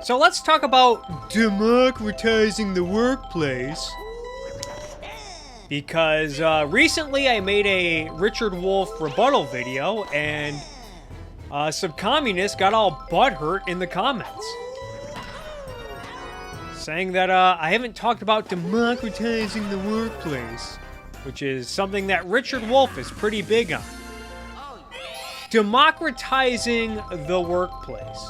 So let's talk about democratizing the workplace. Because recently I made a Richard Wolff rebuttal video, and some communists got all butthurt in the comments, saying that I haven't talked about democratizing the workplace, which is something that Richard Wolff is pretty big on. Democratizing the workplace.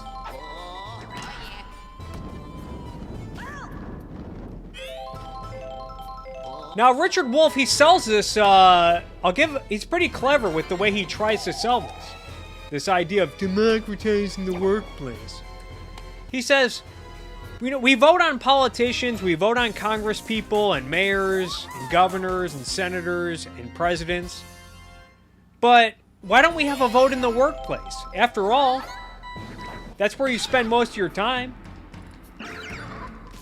Now, Richard Wolff, he sells this, he's pretty clever with the way he tries to sell this. This idea of democratizing the workplace. He says, we vote on politicians, we vote on congresspeople and mayors and governors and senators and presidents. But why don't we have a vote in the workplace? After all, that's where you spend most of your time.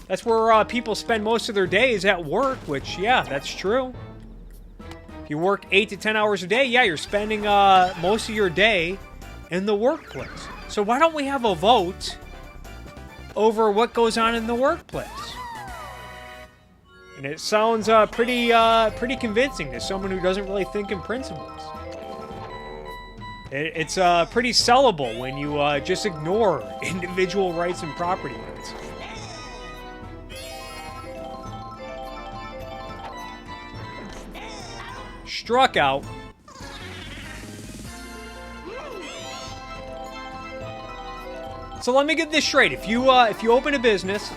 That's where people spend most of their days, at work, which, yeah, that's true. If you work 8 to 10 hours a day, yeah, you're spending most of your day in the workplace. So why don't we have a vote over what goes on in the workplace? And it sounds pretty convincing to someone who doesn't really think in principles. It's pretty sellable when you just ignore individual rights and property rights. Struck out. So let me get this straight. If you open a business,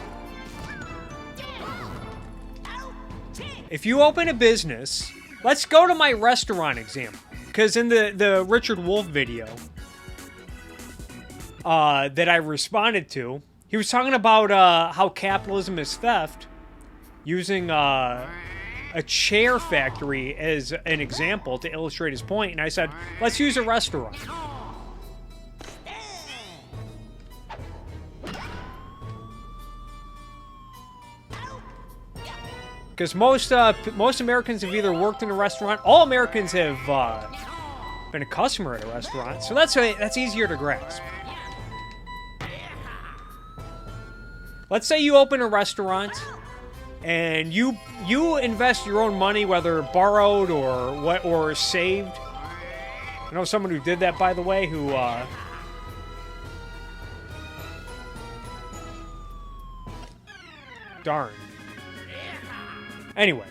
let's go to my restaurant example, because in the Richard Wolff video that I responded to, he was talking about how capitalism is theft, using a chair factory as an example to illustrate his point, and I said, let's use a restaurant. Because most Americans have either worked in a restaurant, all Americans have been a customer at a restaurant, so that's easier to grasp. Let's say you open a restaurant, and you invest your own money, whether borrowed or saved. I know someone who did that, by the way, who darn. Anyway,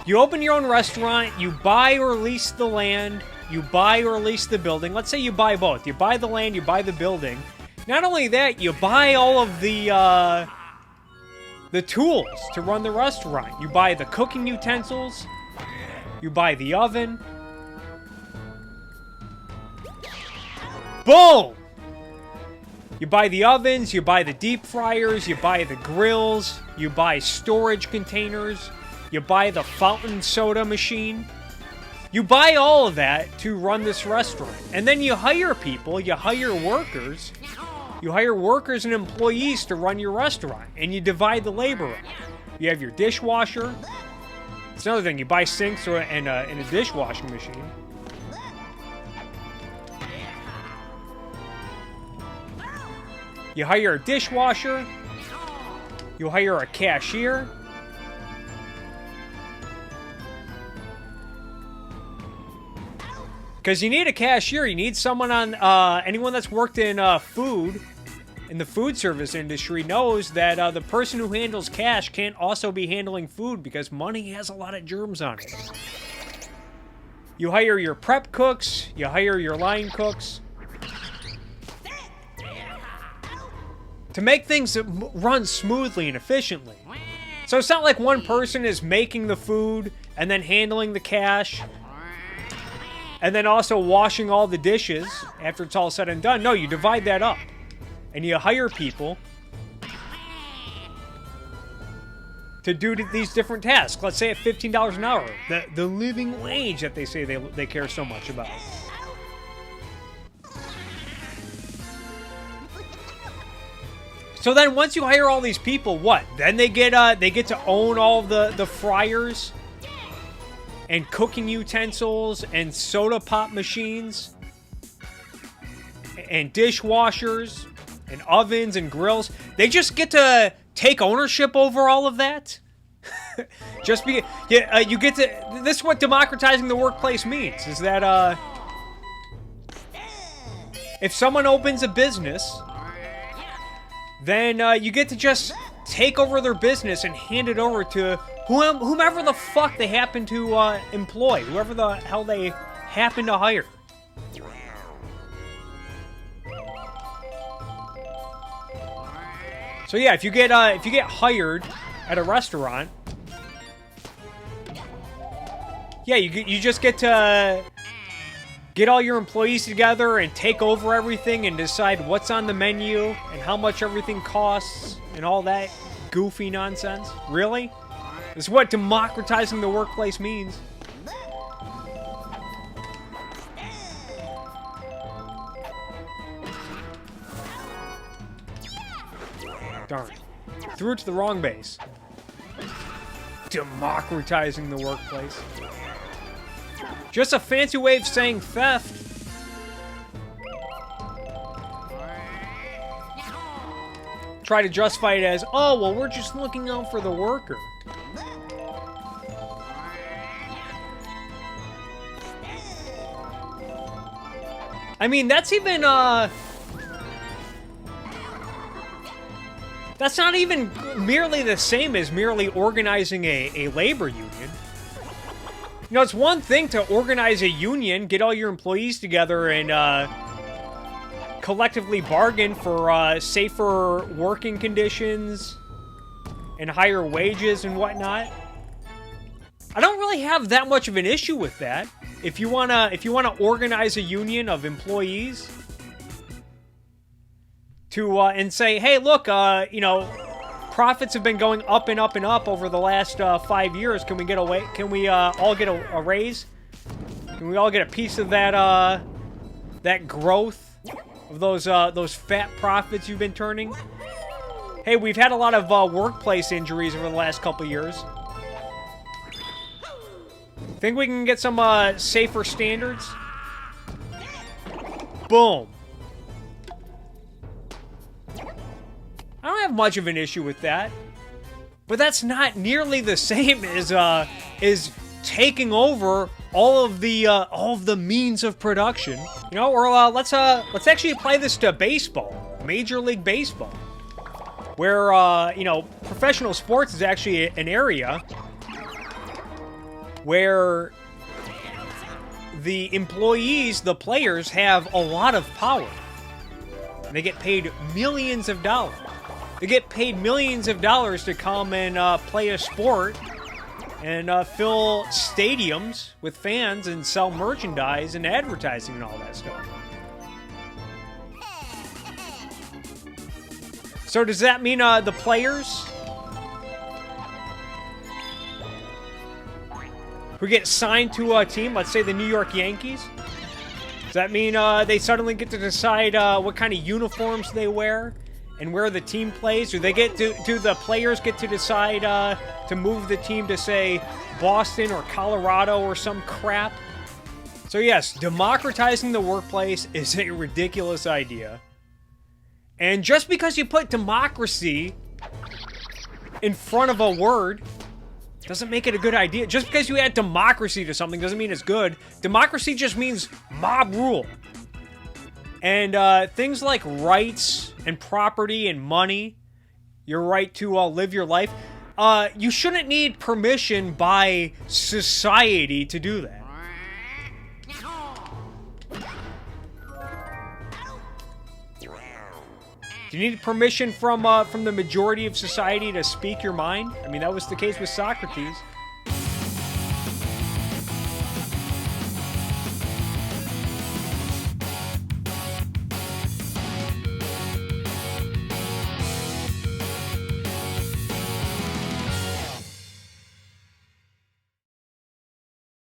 you open your own restaurant, you buy or lease the land, you buy or lease the building. Let's say you buy both. You buy the land, you buy the building. Not only that, you buy all of the tools to run the restaurant. You buy the cooking utensils. You buy the oven. Boom! You buy the ovens, you buy the deep fryers, you buy the grills, you buy storage containers, you buy the fountain soda machine. You buy all of that to run this restaurant. And then you hire people, you hire workers. You hire workers and employees to run your restaurant, and you divide the labor up. You have your dishwasher. It's another thing, you buy sinks and a dishwashing machine. You hire a dishwasher. You hire a cashier. Because you need a cashier. You need someone on... anyone that's worked in food, in the food service industry, knows that the person who handles cash can't also be handling food, because money has a lot of germs on it. You hire your prep cooks. You hire your line cooks. To make things run smoothly and efficiently. So it's not like one person is making the food and then handling the cash and then also washing all the dishes after it's all said and done. No, you divide that up. And you hire people to do these different tasks. Let's say at $15 an hour. The living wage that they say they care so much about. So then once you hire all these people, what? Then they get to own all the fryers and cooking utensils and soda pop machines and dishwashers and ovens and grills. They just get to take ownership over all of that. Just be, yeah, you get to. This is what democratizing the workplace means. Is that if someone opens a business, then you get to just take over their business and hand it over to whomever the fuck they happen to employ, whoever the hell they happen to hire. So yeah, if you get hired at a restaurant, yeah, you just get to get all your employees together and take over everything and decide what's on the menu and how much everything costs and all that goofy nonsense. Really? This is what democratizing the workplace means. Darn. Threw it to the wrong base. Democratizing the workplace. Just a fancy way of saying theft. Try to justify it as, oh, well, we're just looking out for the worker. I mean, that's even, that's not even merely the same as merely organizing a labor union. You know, it's one thing to organize a union, get all your employees together and collectively bargain for safer working conditions and higher wages and whatnot. I don't really have that much of an issue with that. If you wanna organize a union of employees to and say, hey, look, you know, profits have been going up and up and up over the last 5 years. Can we get away? Can we all get a raise? Can we all get a piece of that that growth of those fat profits you've been turning? Hey, we've had a lot of workplace injuries over the last couple years. Think we can get some safer standards? Boom. I don't have much of an issue with that, but that's not nearly the same as taking over all of the means of production. You know, or let's actually apply this to baseball, Major League Baseball, where you know, professional sports is actually an area where the employees, the players, have a lot of power. They get paid millions of dollars. They get paid millions of dollars to come and play a sport and fill stadiums with fans and sell merchandise and advertising and all that stuff. So does that mean the players who get signed to a team, let's say the New York Yankees, does that mean they suddenly get to decide what kind of uniforms they wear and where the team plays? Do the players get to decide to move the team to, say, Boston or Colorado or some crap? So yes, democratizing the workplace is a ridiculous idea. And just because you put democracy in front of a word doesn't make it a good idea. Just because you add democracy to something doesn't mean it's good. Democracy just means mob rule. And things like rights and property and money, your right to live your life, you shouldn't need permission by society to do that. Do you need permission from the majority of society to speak your mind? I mean, that was the case with Socrates.